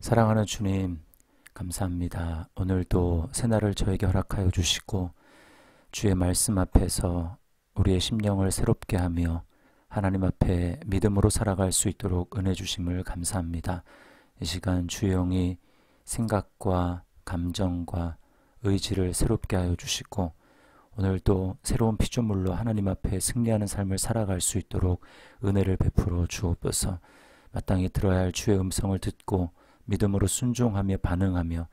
사랑하는 주님, 감사합니다. 오늘도 새날을 저에게 허락하여 주시고 주의 말씀 앞에서 우리의 심령을 새롭게 하며 하나님 앞에 믿음으로 살아갈 수 있도록 은혜 주심을 감사합니다. 이 시간 주의 영이 생각과 감정과 의지를 새롭게 하여 주시고 오늘도 새로운 피조물로 하나님 앞에 승리하는 삶을 살아갈 수 있도록 은혜를 베풀어 주옵소서. 마땅히 들어야 할 주의 음성을 듣고 믿음으로 순종하며 반응하며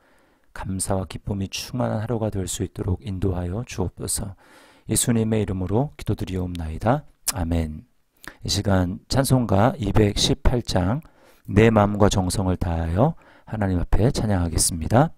감사와 기쁨이 충만한 하루가 될 수 있도록 인도하여 주옵소서. 예수님의 이름으로 기도드리옵나이다. 아멘. 이 시간 찬송가 218장 내 마음과 정성을 다하여 하나님 앞에 찬양하겠습니다.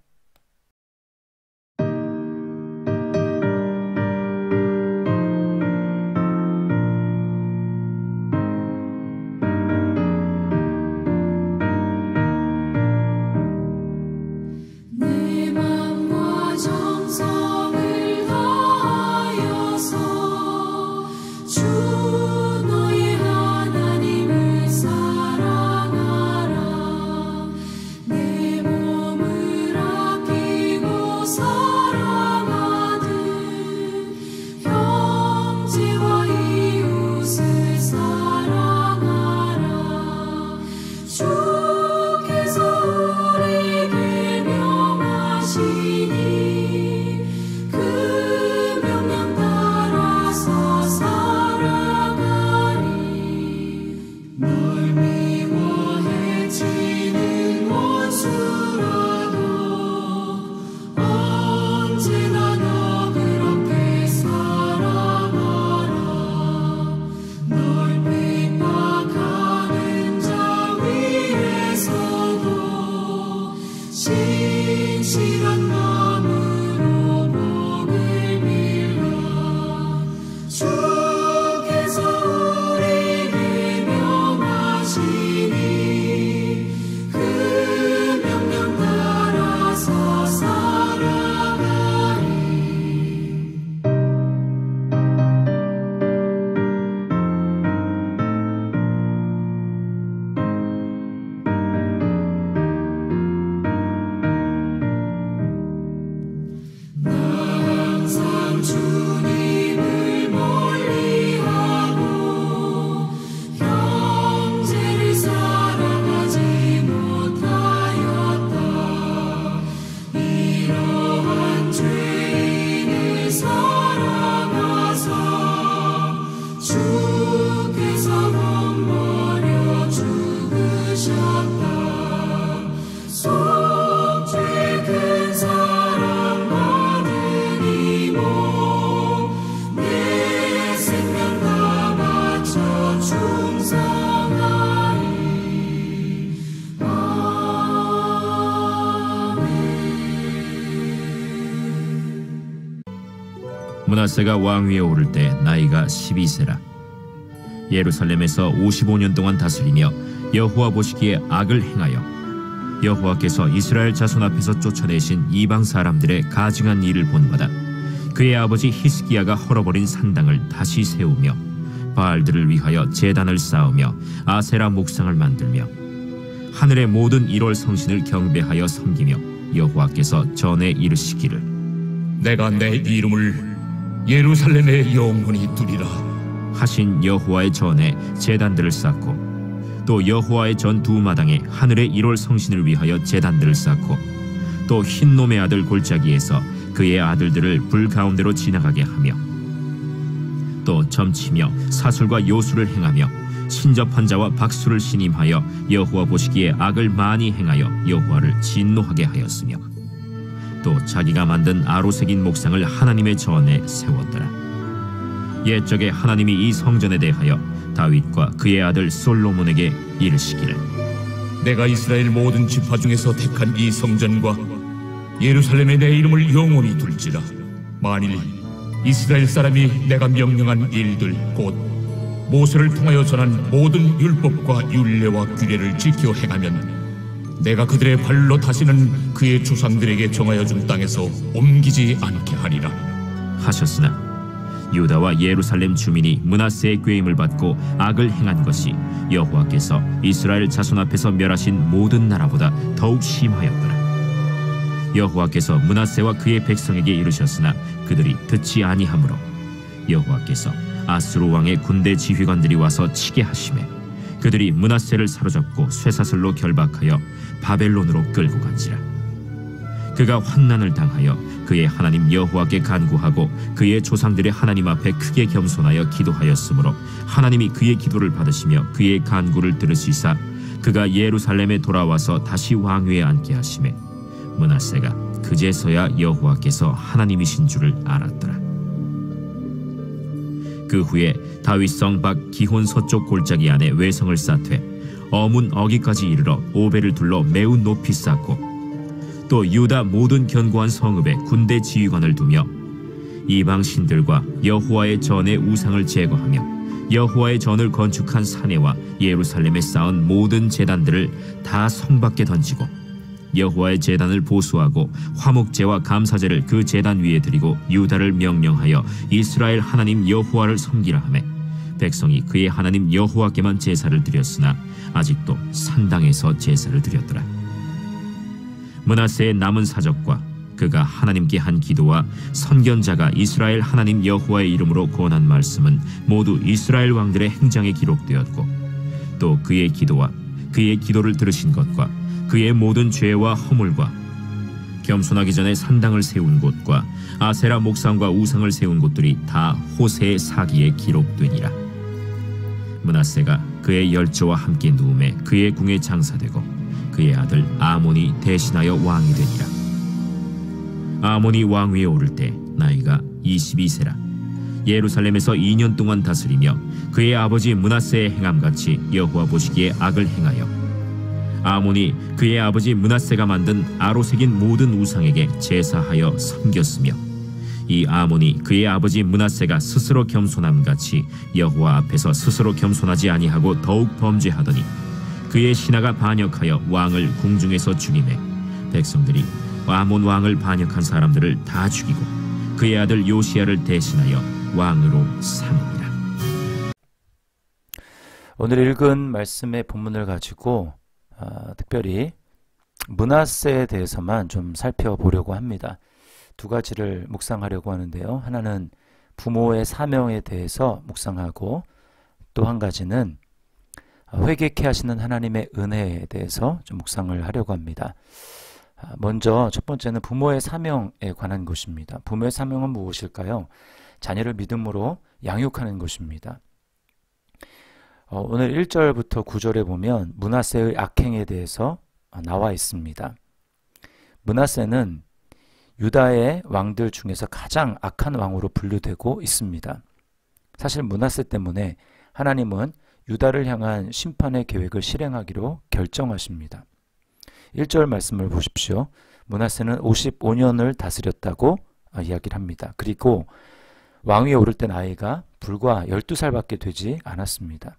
므낫세가 왕위에 오를 때 나이가 12세라. 예루살렘에서 55년 동안 다스리며 여호와 보시기에 악을 행하여 여호와께서 이스라엘 자손 앞에서 쫓아내신 이방 사람들의 가증한 일을 본받아 그의 아버지 히스기야가 헐어버린 산당을 다시 세우며 바알들을 위하여 제단을 쌓으며 아세라 목상을 만들며 하늘의 모든 1월 성신을 경배하여 섬기며 여호와께서 전에 이르시기를 내가 내 이름을 예루살렘에 영원히 두리라 하신 여호와의 전에 제단들을 쌓고 또 여호와의 전 두 마당에 하늘의 1월 성신을 위하여 제단들을 쌓고 또 흰놈의 아들 골짜기에서 그의 아들들을 불 가운데로 지나가게 하며 또 점치며 사술과 요술을 행하며 신접한 자와 박수를 신임하여 여호와 보시기에 악을 많이 행하여 여호와를 진노하게 하였으며 또 자기가 만든 아로새긴 목상을 하나님의 전에 세웠더라. 옛적에 하나님이 이 성전에 대하여 다윗과 그의 아들 솔로몬에게 이르시기를 내가 이스라엘 모든 지파 중에서 택한 이 성전과 예루살렘에 내 이름을 영원히 둘지라. 만일 이스라엘 사람이 내가 명령한 일들 곧 모세를 통하여 전한 모든 율법과 율례와 규례를 지켜 행하면 내가 그들의 발로 다시는 그의 조상들에게 정하여 준 땅에서 옮기지 않게 하리라 하셨으나 유다와 예루살렘 주민이 므낫세의 꾀임을 받고 악을 행한 것이 여호와께서 이스라엘 자손 앞에서 멸하신 모든 나라보다 더욱 심하였더라. 여호와께서 므낫세와 그의 백성에게 이르셨으나 그들이 듣지 아니하므로 여호와께서 아수르 왕의 군대 지휘관들이 와서 치게 하시매 그들이 므낫세를 사로잡고 쇠사슬로 결박하여 바벨론으로 끌고 간지라. 그가 환난을 당하여 그의 하나님 여호와께 간구하고 그의 조상들의 하나님 앞에 크게 겸손하여 기도하였으므로 하나님이 그의 기도를 받으시며 그의 간구를 들으시사 그가 예루살렘에 돌아와서 다시 왕위에 앉게 하시매 므낫세가 그제서야 여호와께서 하나님이신 줄을 알았더라. 그 후에 다윗성 밖 기혼 서쪽 골짜기 안에 외성을 쌓되 어문 어기까지 이르러 오벨을 둘러 매우 높이 쌓고 또 유다 모든 견고한 성읍에 군대 지휘관을 두며 이방 신들과 여호와의 전의 우상을 제거하며 여호와의 전을 건축한 사내와 예루살렘에 쌓은 모든 제단들을 다 성 밖에 던지고 여호와의 제단을 보수하고 화목제와 감사제를 그 제단 위에 드리고 유다를 명령하여 이스라엘 하나님 여호와를 섬기라 하매 백성이 그의 하나님 여호와께만 제사를 드렸으나 아직도 산당에서 제사를 드렸더라. 므낫세의 남은 사적과 그가 하나님께 한 기도와 선견자가 이스라엘 하나님 여호와의 이름으로 권한 말씀은 모두 이스라엘 왕들의 행장에 기록되었고 또 그의 기도와 그의 기도를 들으신 것과 그의 모든 죄와 허물과 겸손하기 전에 산당을 세운 곳과 아세라 목상과 우상을 세운 곳들이 다 호세의 사기에 기록되니라. 므낫세가 그의 열조와 함께 누움에 그의 궁에 장사되고 그의 아들 아몬이 대신하여 왕이 되니라. 아몬이 왕위에 오를 때 나이가 22세라. 예루살렘에서 2년 동안 다스리며 그의 아버지 므낫세의 행함같이 여호와 보시기에 악을 행하여 아몬이 그의 아버지 므낫세가 만든 아로 새긴 모든 우상에게 제사하여 섬겼으며 이 아몬이 그의 아버지 므낫세가 스스로 겸손함같이 여호와 앞에서 스스로 겸손하지 아니하고 더욱 범죄하더니 그의 신하가 반역하여 왕을 궁중에서 죽이매 백성들이 아몬 왕을 반역한 사람들을 다 죽이고 그의 아들 요시야를 대신하여 왕으로 삼으니라. 오늘 읽은 말씀의 본문을 가지고 특별히 므낫세에 대해서만 좀 살펴보려고 합니다. 두 가지를 묵상하려고 하는데요. 하나는 부모의 사명에 대해서 묵상하고 또 한 가지는 회개케 하시는 하나님의 은혜에 대해서 좀 묵상을 하려고 합니다. 먼저 첫 번째는 부모의 사명에 관한 것입니다. 부모의 사명은 무엇일까요? 자녀를 믿음으로 양육하는 것입니다. 오늘 1절부터 9절에 보면 므낫세의 악행에 대해서 나와 있습니다. 므낫세는 유다의 왕들 중에서 가장 악한 왕으로 분류되고 있습니다. 사실 므낫세 때문에 하나님은 유다를 향한 심판의 계획을 실행하기로 결정하십니다. 1절 말씀을 보십시오. 므낫세는 55년을 다스렸다고 이야기를 합니다. 그리고 왕위에 오를 때 나이가 불과 12살밖에 되지 않았습니다.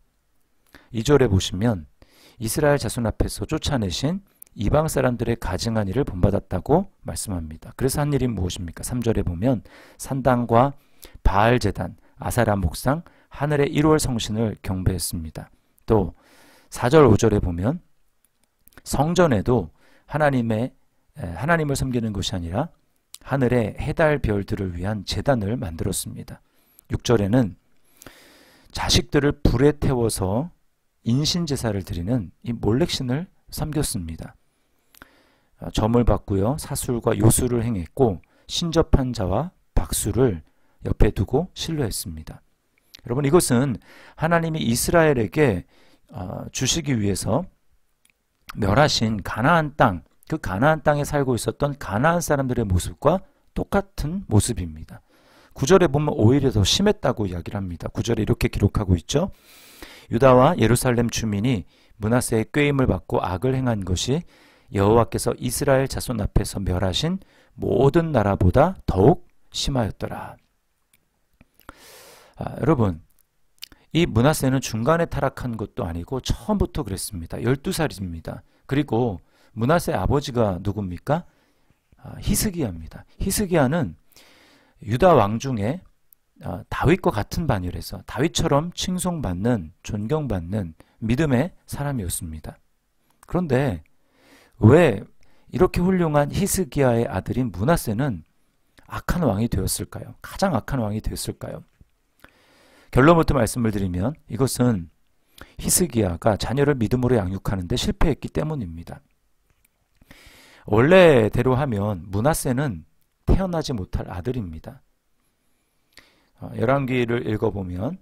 2절에 보시면 이스라엘 자손 앞에서 쫓아내신 이방 사람들의 가증한 일을 본받았다고 말씀합니다. 그래서 한 일이 무엇입니까? 3절에 보면 산당과 바알 제단, 아사라 목상, 하늘의 1월 성신을 경배했습니다. 또 4절 5절에 보면 성전에도 하나님을 섬기는 것이 아니라 하늘의 해달 별들을 위한 제단을 만들었습니다. 6절에는 자식들을 불에 태워서 인신제사를 드리는 이 몰렉신을 섬겼습니다. 점을 받고요. 사술과 요술을 행했고 신접한 자와 박수를 옆에 두고 신뢰했습니다. 여러분, 이것은 하나님이 이스라엘에게 주시기 위해서 멸하신 가나안 땅, 그 가나안 땅에 살고 있었던 가나안 사람들의 모습과 똑같은 모습입니다. 9절에 보면 오히려 더 심했다고 이야기를 합니다. 9절에 이렇게 기록하고 있죠. 유다와 예루살렘 주민이 므낫세의 꾀임을 받고 악을 행한 것이 여호와께서 이스라엘 자손 앞에서 멸하신 모든 나라보다 더욱 심하였더라. 여러분, 이 므낫세는 중간에 타락한 것도 아니고 처음부터 그랬습니다. 12살입니다. 그리고 므낫세 아버지가 누굽니까? 히스기야입니다. 히스기야는 유다 왕 중에 다윗과 같은 반열에서 다윗처럼 칭송받는, 존경받는 믿음의 사람이었습니다. 그런데 왜 이렇게 훌륭한 히스기야의 아들인 므낫세는 악한 왕이 되었을까요? 가장 악한 왕이 되었을까요? 결론부터 말씀을 드리면 이것은 히스기야가 자녀를 믿음으로 양육하는 데 실패했기 때문입니다. 원래대로 하면 므낫세는 태어나지 못할 아들입니다. 열왕기를 읽어보면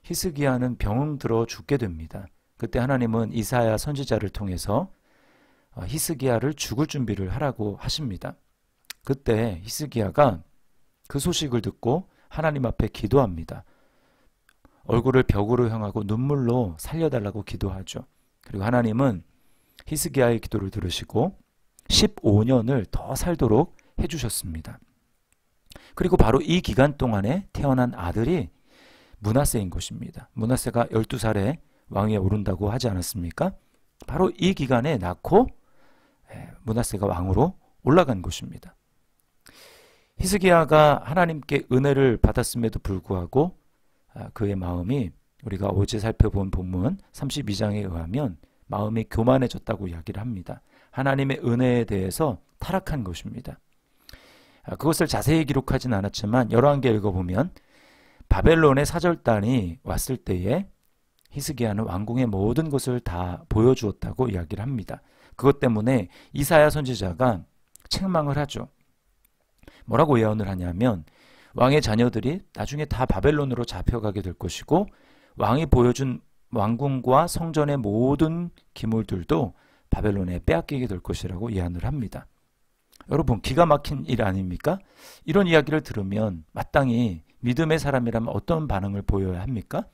히스기야는 병 들어 죽게 됩니다. 그때 하나님은 이사야 선지자를 통해서 히스기야를 죽을 준비를 하라고 하십니다. 그때 히스기야가 그 소식을 듣고 하나님 앞에 기도합니다. 얼굴을 벽으로 향하고 눈물로 살려달라고 기도하죠. 그리고 하나님은 히스기야의 기도를 들으시고 15년을 더 살도록 해주셨습니다. 그리고 바로 이 기간 동안에 태어난 아들이 므낫세인 것입니다. 므낫세가 12살에 왕위에 오른다고 하지 않았습니까? 바로 이 기간에 낳고 므낫세가 왕으로 올라간 것입니다. 히스기야가 하나님께 은혜를 받았음에도 불구하고 그의 마음이 우리가 어제 살펴본 본문 32장에 의하면 마음이 교만해졌다고 이야기를 합니다. 하나님의 은혜에 대해서 타락한 것입니다. 그것을 자세히 기록하진 않았지만 열왕기에 읽어보면 바벨론의 사절단이 왔을 때에 히스기야는 왕궁의 모든 것을 다 보여주었다고 이야기를 합니다. 그것 때문에 이사야 선지자가 책망을 하죠. 뭐라고 예언을 하냐면 왕의 자녀들이 나중에 다 바벨론으로 잡혀가게 될 것이고 왕이 보여준 왕궁과 성전의 모든 기물들도 바벨론에 빼앗기게 될 것이라고 예언을 합니다. 여러분, 기가 막힌 일 아닙니까? 이런 이야기를 들으면 마땅히 믿음의 사람이라면 어떤 반응을 보여야 합니까?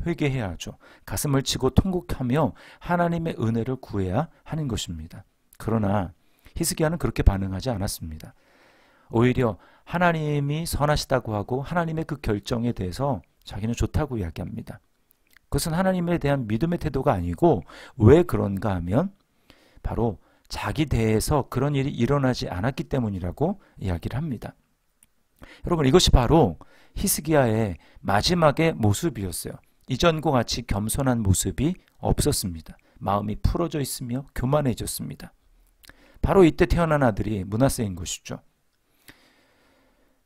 회개해야 하죠. 가슴을 치고 통곡하며 하나님의 은혜를 구해야 하는 것입니다. 그러나 히스기야는 그렇게 반응하지 않았습니다. 오히려 하나님이 선하시다고 하고 하나님의 그 결정에 대해서 자기는 좋다고 이야기합니다. 그것은 하나님에 대한 믿음의 태도가 아니고 왜 그런가 하면 바로 자기 대해서 그런 일이 일어나지 않았기 때문이라고 이야기를 합니다. 여러분, 이것이 바로 히스기야의 마지막의 모습이었어요. 이전과 같이 겸손한 모습이 없었습니다. 마음이 풀어져 있으며 교만해졌습니다. 바로 이때 태어난 아들이 므낫세인 것이죠.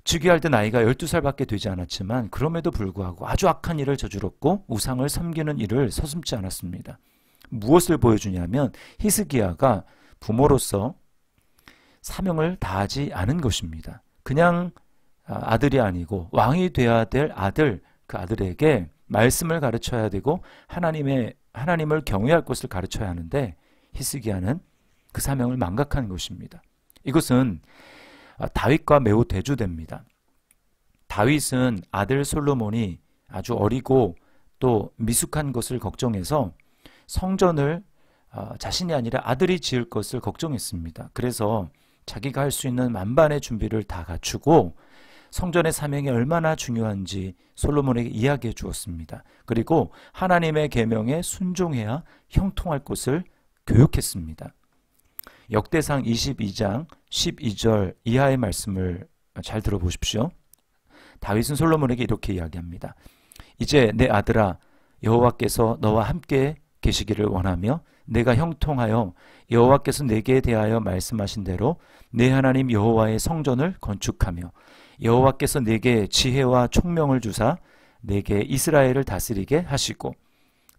즉위할 때 나이가 12살밖에 되지 않았지만 그럼에도 불구하고 아주 악한 일을 저질렀고 우상을 섬기는 일을 서슴지 않았습니다. 무엇을 보여주냐면 히스기야가 부모로서 사명을 다하지 않은 것입니다. 그냥 아들이 아니고 왕이 되어야 될 아들, 그 아들에게 말씀을 가르쳐야 되고 하나님을 경외할 것을 가르쳐야 하는데 히스기야는 그 사명을 망각한 것입니다. 이것은 다윗과 매우 대조됩니다. 다윗은 아들 솔로몬이 아주 어리고 또 미숙한 것을 걱정해서 성전을 자신이 아니라 아들이 지을 것을 걱정했습니다. 그래서 자기가 할 수 있는 만반의 준비를 다 갖추고 성전의 사명이 얼마나 중요한지 솔로몬에게 이야기해 주었습니다. 그리고 하나님의 계명에 순종해야 형통할 것을 교육했습니다. 역대상 22장 12절 이하의 말씀을 잘 들어보십시오. 다윗은 솔로몬에게 이렇게 이야기합니다. 이제 내 아들아, 여호와께서 너와 함께 계시기를 원하며 내가 형통하여 여호와께서 내게 대하여 말씀하신 대로 내 하나님 여호와의 성전을 건축하며 여호와께서 내게 지혜와 총명을 주사 내게 이스라엘을 다스리게 하시고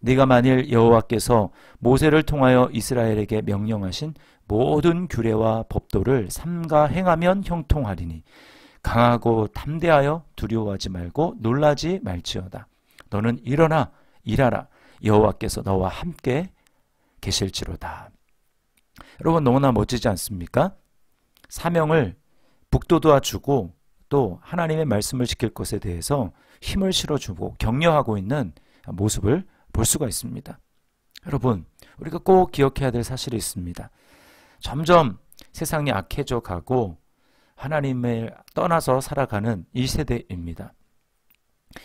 네가 만일 여호와께서 모세를 통하여 이스라엘에게 명령하신 모든 규례와 법도를 삼가 행하면 형통하리니 강하고 담대하여 두려워하지 말고 놀라지 말지어다. 너는 일어나 일하라. 여호와께서 너와 함께 계실지로다. 여러분, 너무나 멋지지 않습니까? 사명을 북돋아 주고 또 하나님의 말씀을 지킬 것에 대해서 힘을 실어주고 격려하고 있는 모습을 볼 수가 있습니다. 여러분, 우리가 꼭 기억해야 될 사실이 있습니다. 점점 세상이 악해져 가고 하나님을 떠나서 살아가는 이 세대입니다.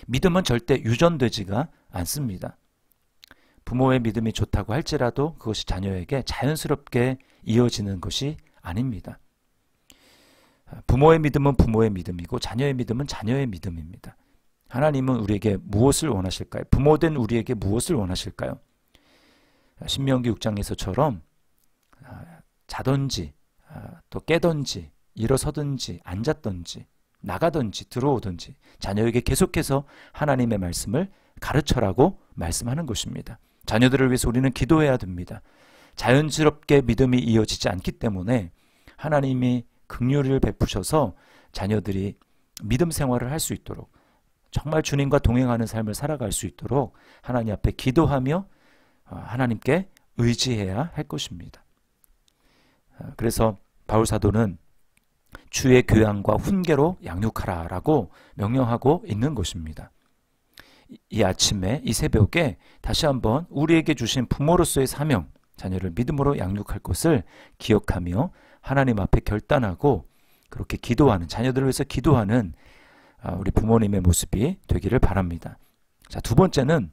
믿음은 절대 유전되지가 않습니다. 부모의 믿음이 좋다고 할지라도 그것이 자녀에게 자연스럽게 이어지는 것이 아닙니다. 부모의 믿음은 부모의 믿음이고 자녀의 믿음은 자녀의 믿음입니다. 하나님은 우리에게 무엇을 원하실까요? 부모된 우리에게 무엇을 원하실까요? 신명기 6장에서처럼 자든지 또 깨든지 일어서든지 앉았든지 나가든지 들어오든지 자녀에게 계속해서 하나님의 말씀을 가르쳐라고 말씀하는 것입니다. 자녀들을 위해서 우리는 기도해야 됩니다. 자연스럽게 믿음이 이어지지 않기 때문에 하나님이 긍휼을 베푸셔서 자녀들이 믿음 생활을 할 수 있도록, 정말 주님과 동행하는 삶을 살아갈 수 있도록 하나님 앞에 기도하며 하나님께 의지해야 할 것입니다. 그래서 바울 사도는 주의 교양과 훈계로 양육하라 라고 명령하고 있는 것입니다. 이 아침에, 이 새벽에 다시 한번 우리에게 주신 부모로서의 사명, 자녀를 믿음으로 양육할 것을 기억하며 하나님 앞에 결단하고 그렇게 기도하는, 자녀들을 위해서 기도하는 우리 부모님의 모습이 되기를 바랍니다. 자, 두 번째는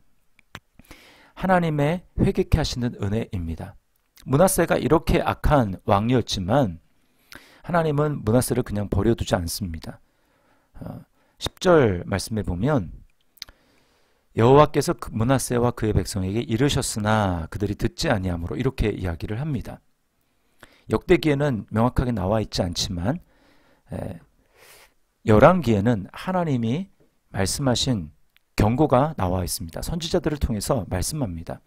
하나님의 회개케 하시는 은혜입니다. 므낫세가 이렇게 악한 왕이었지만 하나님은 므낫세를 그냥 버려두지 않습니다. 10절 말씀에 보면 여호와께서 므낫세와 그의 백성에게 이르셨으나 그들이 듣지 아니하므로 이렇게 이야기를 합니다. 역대기에는 명확하게 나와 있지 않지만 열왕기에는 하나님이 말씀하신 경고가 나와 있습니다. 선지자들을 통해서 말씀합니다.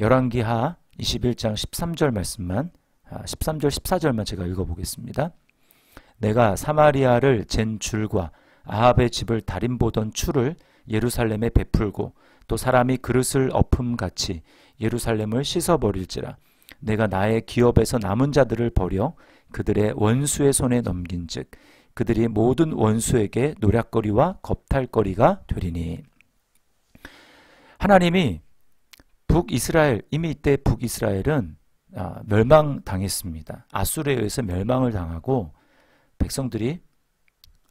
열왕기하 21장 13절 말씀만 13절 14절만 제가 읽어보겠습니다. 내가 사마리아를 잰 줄과 아합의 집을 달인보던 추를 예루살렘에 베풀고 또 사람이 그릇을 엎음같이 예루살렘을 씻어버릴지라. 내가 나의 기업에서 남은 자들을 버려 그들의 원수의 손에 넘긴즉 그들이 모든 원수에게 노략거리와 겁탈거리가 되리니. 하나님이 북이스라엘, 이미 이때 북이스라엘은 멸망당했습니다. 아수르에 의해서 멸망을 당하고 백성들이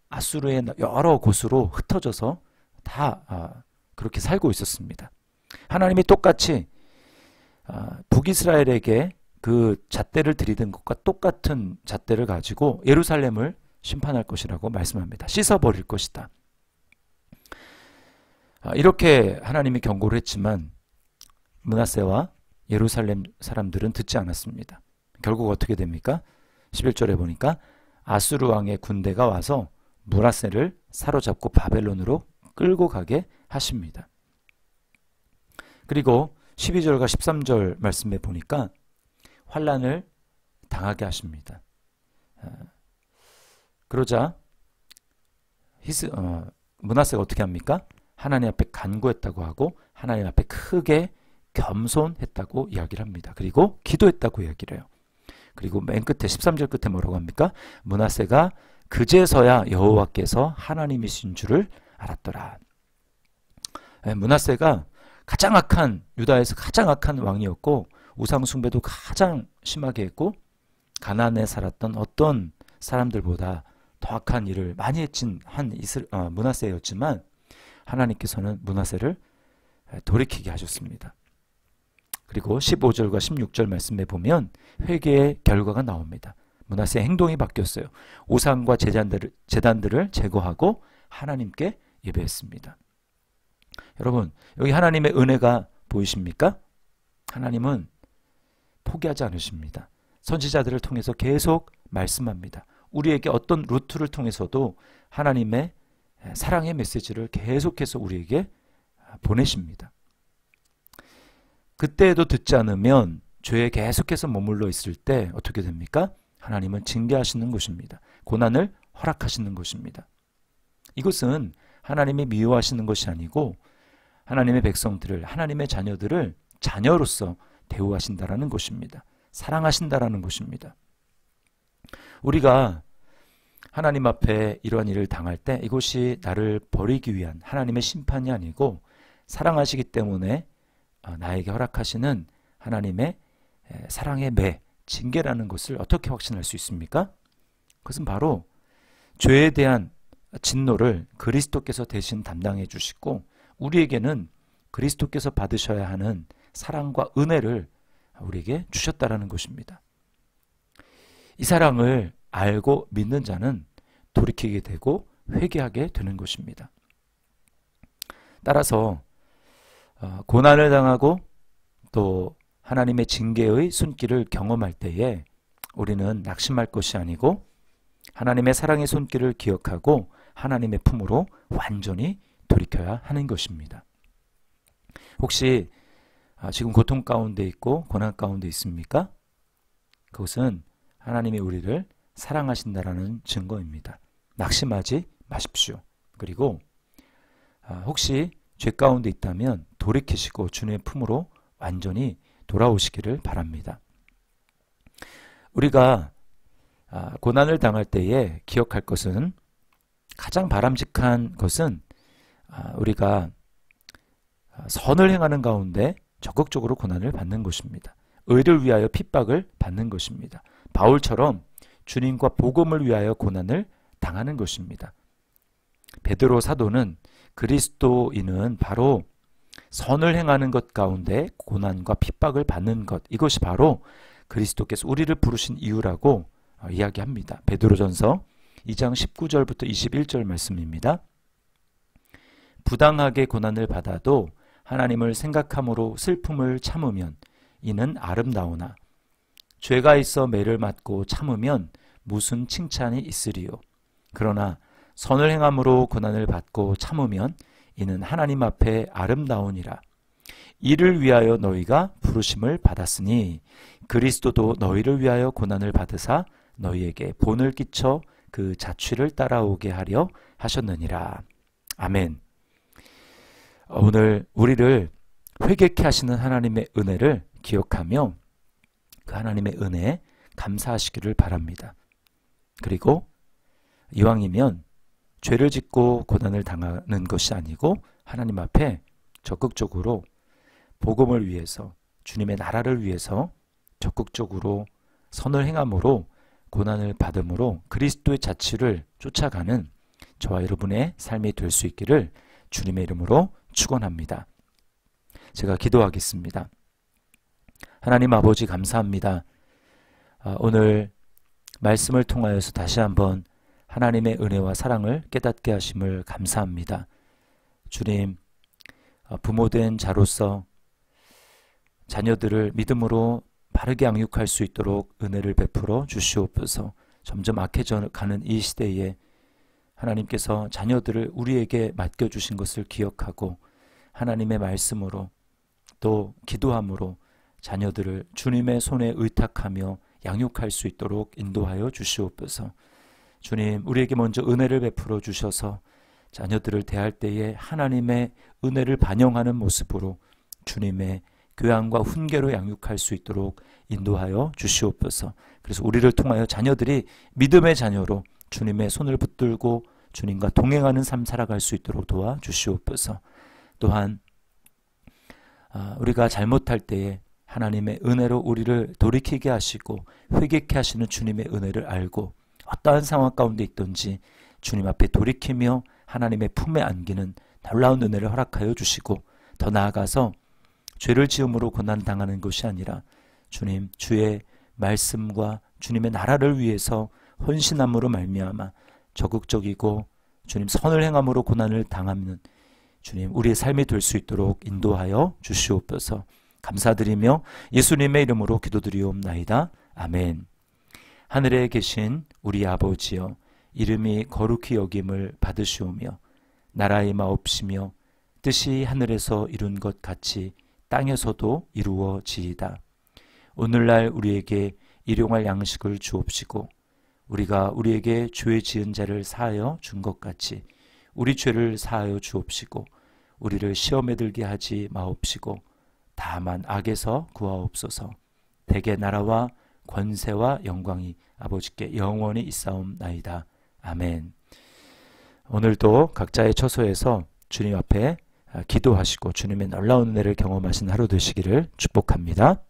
아수르의 여러 곳으로 흩어져서 다 그렇게 살고 있었습니다. 하나님이 똑같이 북이스라엘에게 그 잣대를 들이댄 것과 똑같은 잣대를 가지고 예루살렘을 심판할 것이라고 말씀합니다. 씻어버릴 것이다. 이렇게 하나님이 경고를 했지만 므낫세와 예루살렘 사람들은 듣지 않았습니다. 결국 어떻게 됩니까? 11절에 보니까 아수르 왕의 군대가 와서 므낫세를 사로잡고 바벨론으로 끌고 가게 하십니다. 그리고 12절과 13절 말씀에 보니까 환난을 당하게 하십니다. 그러자 므낫세가 어떻게 합니까? 하나님 앞에 간구했다고 하고 하나님 앞에 크게 겸손했다고 이야기를 합니다. 그리고 기도했다고 이야기를 해요. 그리고 맨 끝에 13절 끝에 뭐라고 합니까? 므낫세가 그제서야 여호와께서 하나님이신 줄을 알았더라. 므낫세가 가장 악한, 유다에서 가장 악한 왕이었고 우상숭배도 가장 심하게 했고 가나안에 살았던 어떤 사람들보다 더 악한 일을 많이 했진 한 므낫세였지만 하나님께서는 므낫세를 돌이키게 하셨습니다. 그리고 15절과 16절 말씀에 보면 회개의 결과가 나옵니다. 므낫세의 행동이 바뀌었어요. 우상과 제단들을 제거하고 하나님께 예배했습니다. 여러분, 여기 하나님의 은혜가 보이십니까? 하나님은 포기하지 않으십니다. 선지자들을 통해서 계속 말씀합니다. 우리에게 어떤 루트를 통해서도 하나님의 사랑의 메시지를 계속해서 우리에게 보내십니다. 그때에도 듣지 않으면 죄에 계속해서 머물러 있을 때 어떻게 됩니까? 하나님은 징계하시는 것입니다. 고난을 허락하시는 것입니다. 이것은 하나님이 미워하시는 것이 아니고 하나님의 백성들을, 하나님의 자녀들을 자녀로서 대우하신다라는 것입니다. 사랑하신다라는 것입니다. 우리가 하나님 앞에 이러한 일을 당할 때 이것이 나를 버리기 위한 하나님의 심판이 아니고 사랑하시기 때문에 나에게 허락하시는 하나님의 사랑의 매, 징계라는 것을 어떻게 확신할 수 있습니까? 그것은 바로 죄에 대한 진노를 그리스도께서 대신 담당해 주시고 우리에게는 그리스도께서 받으셔야 하는 사랑과 은혜를 우리에게 주셨다라는 것입니다. 이 사랑을 알고 믿는 자는 돌이키게 되고 회개하게 되는 것입니다. 따라서 고난을 당하고 또 하나님의 징계의 손길을 경험할 때에 우리는 낙심할 것이 아니고 하나님의 사랑의 손길을 기억하고 하나님의 품으로 완전히 돌이켜야 하는 것입니다. 혹시 지금 고통 가운데 있고 고난 가운데 있습니까? 그것은 하나님이 우리를 사랑하신다라는 증거입니다. 낙심하지 마십시오. 그리고 혹시 죄 가운데 있다면 돌이키시고 주님의 품으로 완전히 돌아오시기를 바랍니다. 우리가 고난을 당할 때에 기억할 것은, 가장 바람직한 것은 우리가 선을 행하는 가운데 적극적으로 고난을 받는 것입니다. 의를 위하여 핍박을 받는 것입니다. 바울처럼 주님과 복음을 위하여 고난을 당하는 것입니다. 베드로 사도는 그리스도인은 바로 선을 행하는 것 가운데 고난과 핍박을 받는 것, 이것이 바로 그리스도께서 우리를 부르신 이유라고 이야기합니다. 베드로전서 2장 19절부터 21절 말씀입니다. 부당하게 고난을 받아도 하나님을 생각함으로 슬픔을 참으면 이는 아름다우나 죄가 있어 매를 맞고 참으면 무슨 칭찬이 있으리요. 그러나 선을 행함으로 고난을 받고 참으면 이는 하나님 앞에 아름다우니라. 이를 위하여 너희가 부르심을 받았으니 그리스도도 너희를 위하여 고난을 받으사 너희에게 본을 끼쳐 그 자취를 따라오게 하려 하셨느니라. 아멘. 오늘 우리를 회개케 하시는 하나님의 은혜를 기억하며 그 하나님의 은혜에 감사하시기를 바랍니다. 그리고 이왕이면 죄를 짓고 고난을 당하는 것이 아니고 하나님 앞에 적극적으로 복음을 위해서, 주님의 나라를 위해서 적극적으로 선을 행함으로 고난을 받음으로 그리스도의 자취를 쫓아가는 저와 여러분의 삶이 될 수 있기를 주님의 이름으로 축원합니다. 제가 기도하겠습니다. 하나님 아버지 감사합니다. 오늘 말씀을 통하여서 다시 한번 하나님의 은혜와 사랑을 깨닫게 하심을 감사합니다. 주님, 부모된 자로서 자녀들을 믿음으로 바르게 양육할 수 있도록 은혜를 베풀어 주시옵소서. 점점 악해져 가는 이 시대에 하나님께서 자녀들을 우리에게 맡겨주신 것을 기억하고 하나님의 말씀으로 또 기도함으로 자녀들을 주님의 손에 의탁하며 양육할 수 있도록 인도하여 주시옵소서. 주님, 우리에게 먼저 은혜를 베풀어 주셔서 자녀들을 대할 때에 하나님의 은혜를 반영하는 모습으로 주님의 교양과 훈계로 양육할 수 있도록 인도하여 주시옵소서. 그래서 우리를 통하여 자녀들이 믿음의 자녀로 주님의 손을 붙들고 주님과 동행하는 삶 살아갈 수 있도록 도와주시옵소서. 또한 우리가 잘못할 때에 하나님의 은혜로 우리를 돌이키게 하시고 회개케 하시는 주님의 은혜를 알고 어떠한 상황 가운데 있든지 주님 앞에 돌이키며 하나님의 품에 안기는 놀라운 은혜를 허락하여 주시고, 더 나아가서 죄를 지음으로 고난당하는 것이 아니라 주님, 주의 말씀과 주님의 나라를 위해서 헌신함으로 말미암아 적극적이고 주님 선을 행함으로 고난을 당하는 주님, 우리의 삶이 될 수 있도록 인도하여 주시옵소서. 감사드리며 예수님의 이름으로 기도드리옵나이다. 아멘. 하늘에 계신 우리 아버지여, 이름이 거룩히 여김을 받으시오며 나라의 마옵시며 뜻이 하늘에서 이룬 것 같이 땅에서도 이루어지이다. 오늘날 우리에게 일용할 양식을 주옵시고 우리가 우리에게 죄 지은 자를 사하여 준 것 같이 우리 죄를 사하여 주옵시고 우리를 시험에 들게 하지 마옵시고 다만 악에서 구하옵소서. 대개 나라와 권세와 영광이 아버지께 영원히 있사옵나이다. 아멘. 오늘도 각자의 처소에서 주님 앞에 기도하시고 주님의 놀라운 은혜를 경험하신 하루 되시기를 축복합니다.